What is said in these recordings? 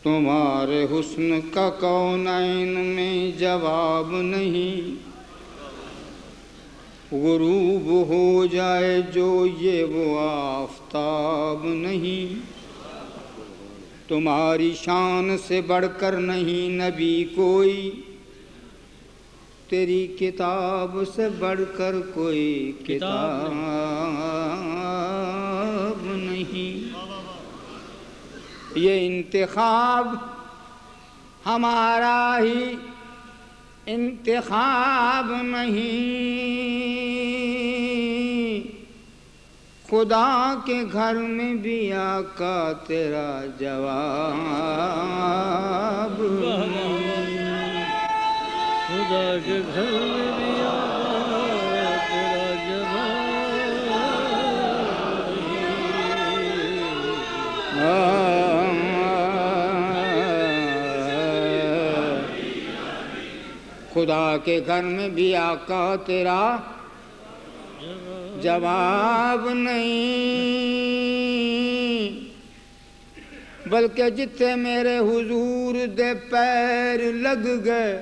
तुम्हारे हुस्न का कौनैन में जवाब नहीं, गुरूब हो जाए जो ये वो आफताब नहीं। तुम्हारी शान से बढ़कर नहीं नबी कोई, तेरी किताब से बढ़कर कोई किताब नहीं। ये इंतखाब हमारा ही इंतखाब नहीं, खुदा के घर में भी आका तेरा जवाब नहीं। खुदा के घर में भी आका तेरा जवाब। खुदा के घर में भी आका तेरा जवाब नहीं, बल्कि जिथे मेरे हुजूर दे पैर लग गए,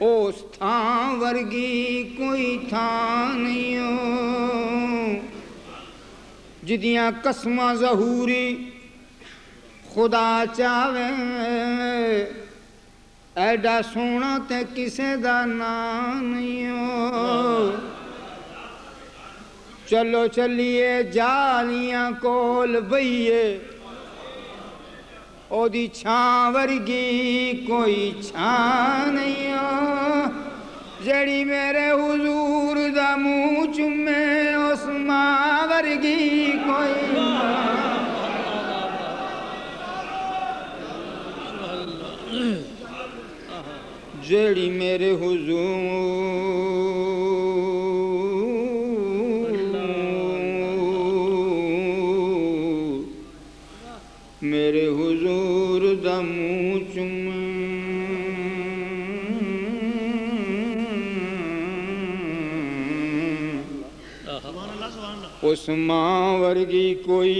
उस थां वर्गी कोई थां नहीं हो। जिदियां कसमां ज़हूरी खुदा चावे, ऐडा सोना ते किसे दा नाम नहीं हो। चलो चलिए जालियां कोल बइए, ओदी छां वर्गी कोई छां नहीं हो। जड़ी मेरे हुजूर दा मुंह चुमे, उस मां वर्गी कोई जेड़ी मेरे हुजूर मेरे हुजूर दा मुंह चुमे, उस मां वर्गी कोई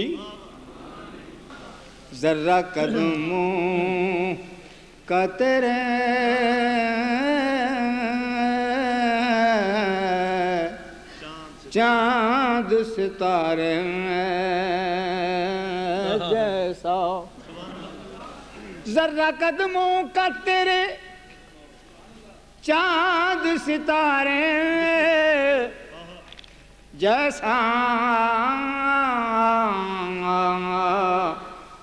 जर्रा कदमों का तेरे चांद सितारे जैसा, जर्रा कदमों का तेरे चांद सितारे जैसा,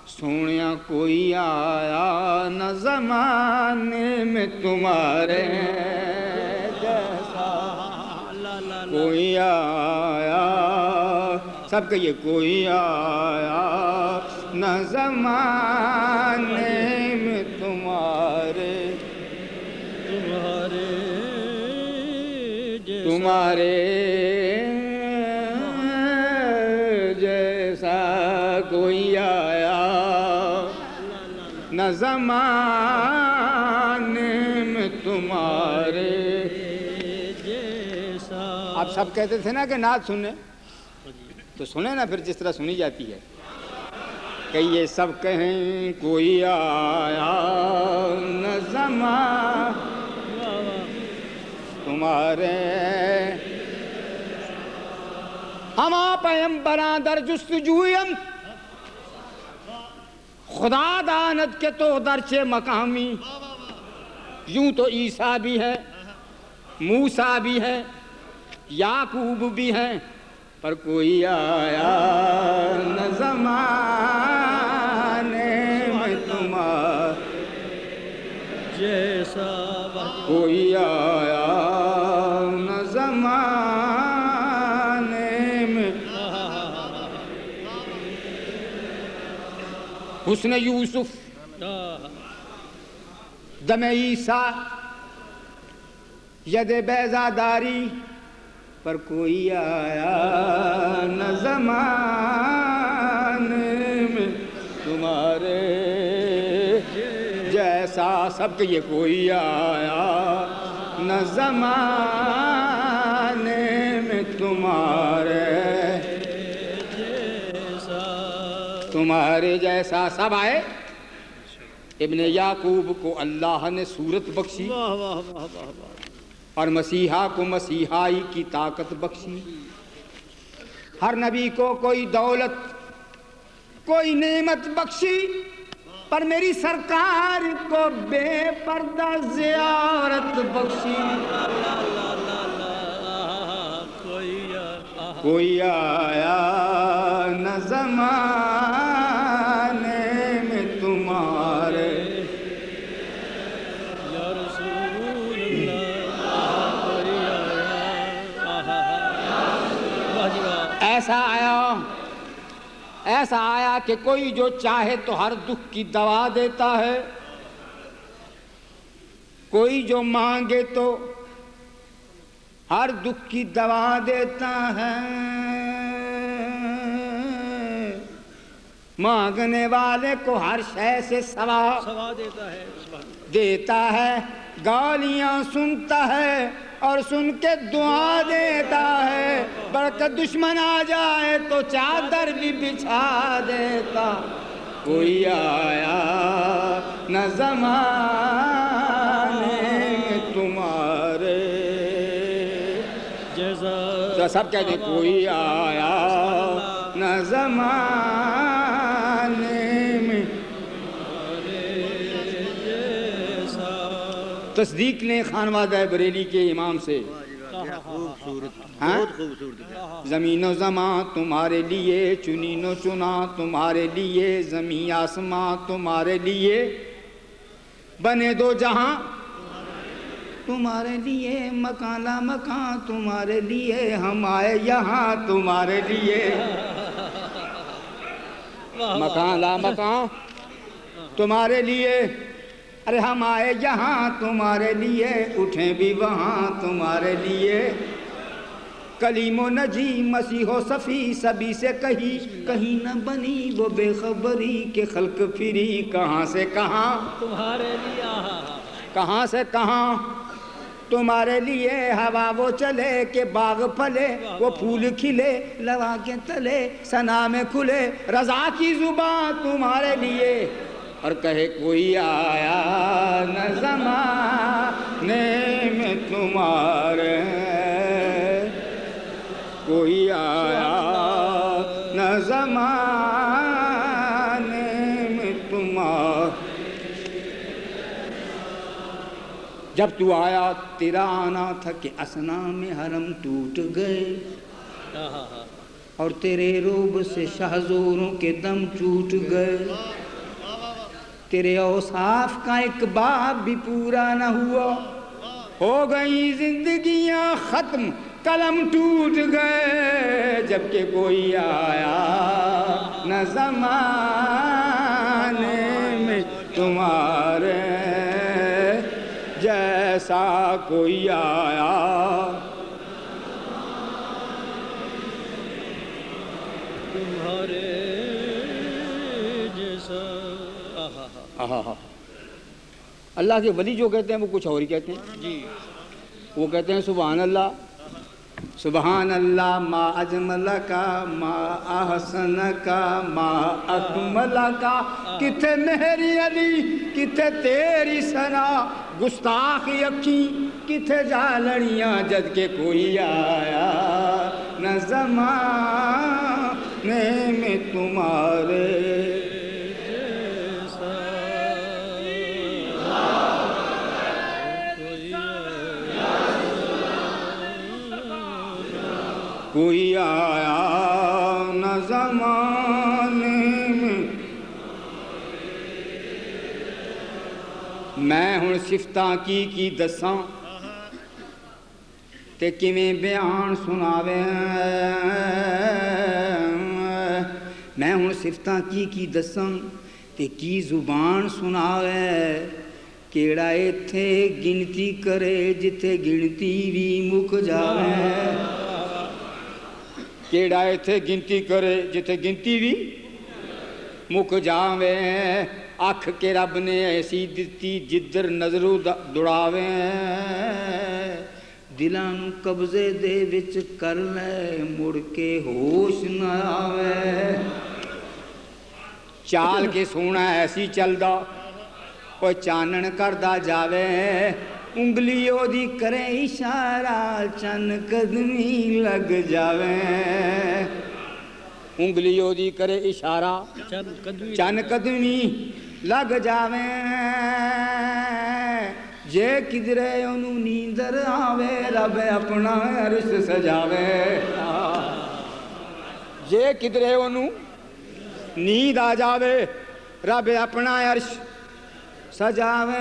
सोनिया कोई आया न ज़माने में तुम्हारे जैसा। कोई आया, सब कहिए कोई आया न ज़माने में तुम्हारे तुम्हारे जैसा। कोई आया न ज़माने में तुम्हारे जैसा। आप सब कहते थे ना कि नात सुने, तो सुने ना फिर जिस तरह सुनी जाती है। कि ये सब कहें कोई आया न ज़माने तुम्हारे। हम पैगंबरां दर जुस्तजूयम, खुदा दानत के तो दरचे मकामी। यूं तो ईसा भी है, मूसा भी है, याकूब भी है, पर कोई आया न ज़माने में तुम्हारे जैसा। कोई आया न ज़माने में। हुस्न यूसुफ, दम ईसा, यद बैज़ादारी, पर कोई आया न ज़माने में तुम्हारे जैसा। सबके ये कोई आया न ज़माने में तुम्हारे जैसा। तुम्हारे जैसा। सब आए। इब्ने याकूब को अल्लाह ने सूरत बख्शी वाह वाह वाह वाह वाह। और मसीहा को मसीहाई की ताकत बख्शी। हर नबी को कोई दौलत कोई नेमत बख्शी, पर मेरी सरकार को बेपर्दा ज़ियारत बख्शी। कोई आया न ज़माने में तुम्हारे, या रसूल अल्लाह। ऐसा आया कि कोई जो चाहे तो हर दुख की दवा देता है, कोई जो मांगे तो हर दुख की दवा देता है। मांगने वाले को हर शय से सवा देता है। गालियां सुनता है और सुन के दुआ देता है। बरकत दुश्मन आ जाए तो चादर भी बिछा देता। कोई आया न ज़माने में तुम्हारे जैसा। तो सब कहते हैं कोई आया न ज़माने में। तस्दीक ने खानवादा बरेली के इमाम से। बहुत खूबसूरत। ज़मीनो ज़मां तुम्हारे लिए, चुनीनो चुना तुम्हारे लिए, ज़मीं आसमां तुम्हारे लिए, बने दो जहां तुम्हारे लिए, मकाना मकान तुम्हारे लिए, हम आए यहाँ तुम्हारे लिए। मकाना मकान तुम्हारे लिए, अरे हम आए यहाँ तुम्हारे लिए, उठें भी वहाँ तुम्हारे लिए। कलीमो नजी मसीहो सफ़ी सभी से कहीं कहीं न बनी वो बेखबरी के खल्क फिरी। कहाँ से कहाँ तुम्हारे लिए, कहाँ से कहाँ तुम्हारे लिए। हवा वो चले के बाग फले, वो फूल खिले लवा के तले, सना में खुले रज़ा की ज़ुबान तुम्हारे लिए। और कहे कोई आया न ज़माने में तुम्हारे, कोई आया न ज़माने में तुम्हारे। जब तू आया तेरा आना था कि असना में हरम टूट गए, और तेरे रूब से शाहजोरों के दम टूट गए। तेरे औसाफ का एक बाब भी पूरा न हुआ, हो गई जिंदगियां खत्म कलम टूट गए। जबकि कोई आया न ज़माने में तुम्हारे जैसा, कोई आया तुम्हारे जैसा। अल्लाह के वली जो कहते हैं वो कुछ और ही कहते हैं जी। वो कहते हैं सुभान अल्लाह, सुभान अल्लाह मा अजमल का, मा अहसन का, मा अकमल का। किथे मेरी अली किथे तेरी सना, गुस्ताख अखी किथे जालड़ियाँ। जद के कोई आया न ज़माने में तुम्हारे कोई आया न ज़माने में। मैं हुण सिफतां की दसां ते किवें बयान सुनावे। मैं हुण सिफतां की दसां ते की जुबान सुनावे। केड़ा इत्थे गिनती करे जिथे गिनती भी मुक जावे। केड़ा इत्थे गिनती करे जिथे गिनती भी मुक जावे। अख के रब ने ऐसी दिती जिधर नजरों दुड़ावे। दिलां नूं कब्जे दे विच कर ले मुड़ के होश न आवे। चाल के सोना ऐसी चलदा कोई चानन करदा जावे उंगली ओदी करे इशारा चन कदमी लग जावे उंगली ओदी करे इशारा चन कदमी लग जावे जे किधरे ओनू नींदर आवे रब अपना अरश सजावे जे किधरे ओनू नींद आ जावे रब अपना अरश सजावे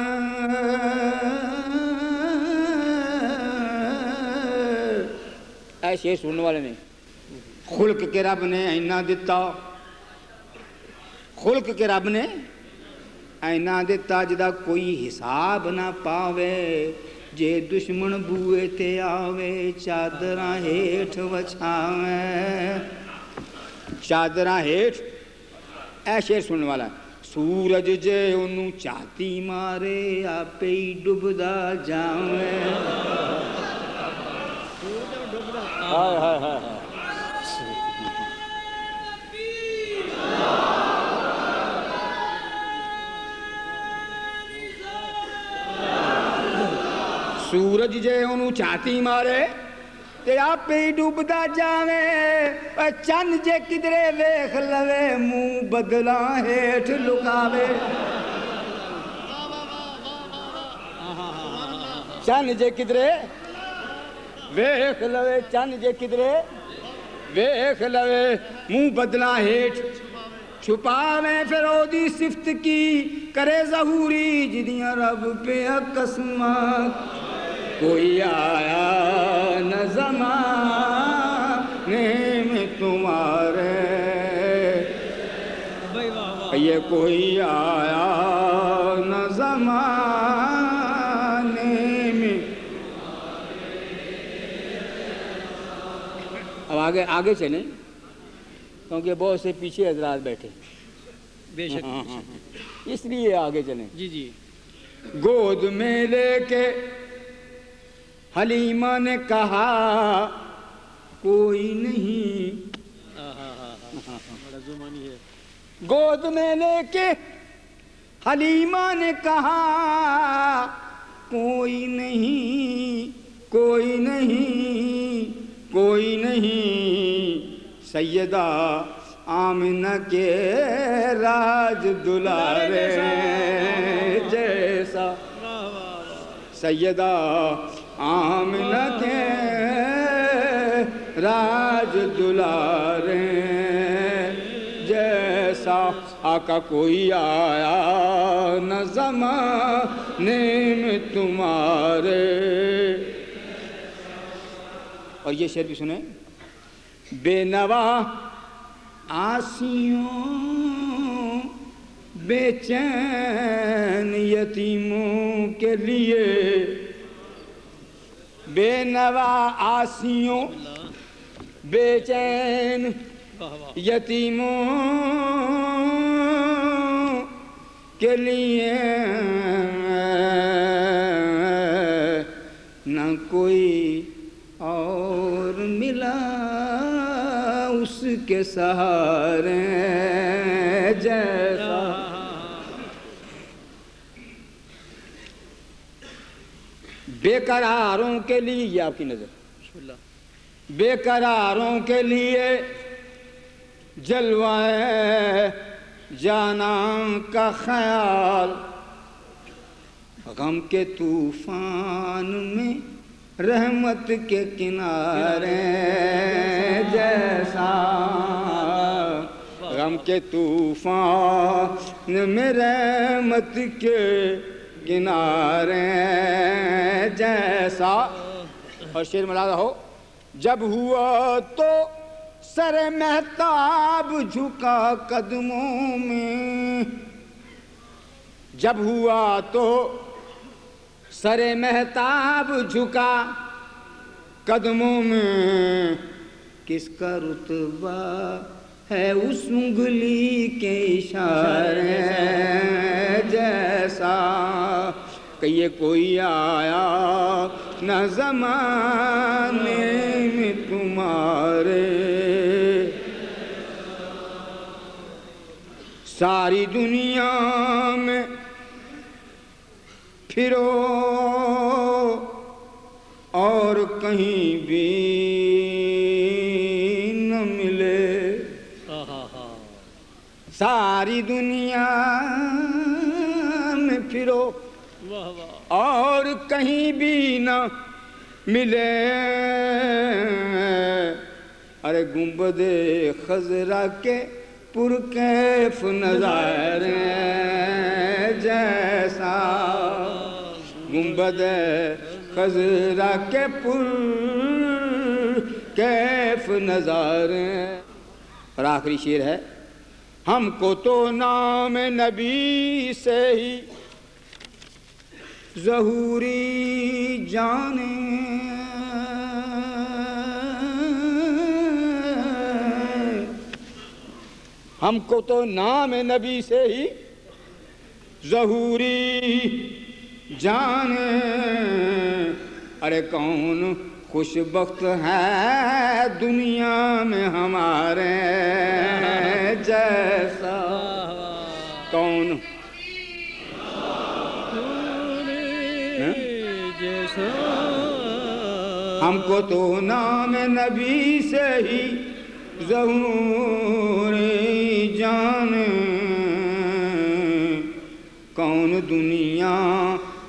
ऐसे सुनने वाले ने खुल्क के रब ने इन्ना दिता खुल्क के रब ने इन्ना दिता जिदा कोई हिसाब ना पावे जे दुश्मन बूए ते आवे चादरा हेठ वछावे चादरा हेठ ऐसे सुनने वाला सूरज जे ओनू चाती मारे आपे ही डुबदा जावे हाय हाय हाय सूरज जे ओनू चाती मारे ते आपे ही डूबदा जावे चन जे किधरे वेख लवे मुंह बदला हेठ लुकावे चन जे किधरे वेख लवे चन जे किधरे वेख लवे मुंह बदला हेठ छुपावे फिर ओदी सिफत की करे ज़हूरी जिदियां रब पे कसमा कोई आया न ज़माने में तुम्हारे ये कोई आया न ज़माने में अब आगे आगे चले क्योंकि बहुत से पीछे हजरात बैठे बेशक इसलिए आगे चलें जी जी गोद में लेके हलीमा ने कहा कोई नहीं बड़ा जुबानी है गोद में लेके हलीमा ने कहा कोई नहीं कोई नहीं कोई नहीं सैयदा आमिना के राज दुलारे जैसा सैयदा आमिना के राज दुलारे जैसा आका कोई आया न ज़माने में तुम्हारे। और ये शेर भी सुने बेनवा आसियों बेचैन यतीमों के लिए बेनवा आसियों बेचैन यतीमों के लिए न कोई और मिला उसके सहारे जैसा। बेकरारों के लिए ये आपकी नजर बेकरारों के लिए जलवाए जाना का ख्याल गम के तूफान में रहमत के किनारे जैसा गम के तूफान में रहमत के किनारे जैसा। और शेर मिलादा हो जब हुआ तो सर महताब झुका कदमों में जब हुआ तो सर महताब झुका कदमों में किसका रुतबा है उस उंगली के इशारे जैसा। कहिए कोई आया न ज़माने में तुम्हारे सारी दुनिया में फिरो और कहीं भी न मिले। सारी दुनिया में फिरो और कहीं भी न मिले। अरे गुंबदे खजरा के पुरकैफ नज़ारे जैसा, गुंबदे खजरा के पुरकैफ नज़ारे। और आखिरी शेर है, हमको तो नाम नबी से ही ज़हूरी जाने, हमको तो नाम नबी से ही ज़हूरी जाने। अरे कौन खुशबख्त है दुनिया में हमारे जैसा, कौन जैसा। हमको तो नाम नबी से ही ज़हूरी जाने, कौन दुनिया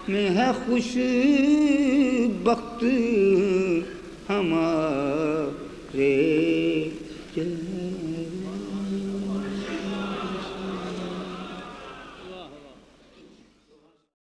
में है खुशबख्त हमारे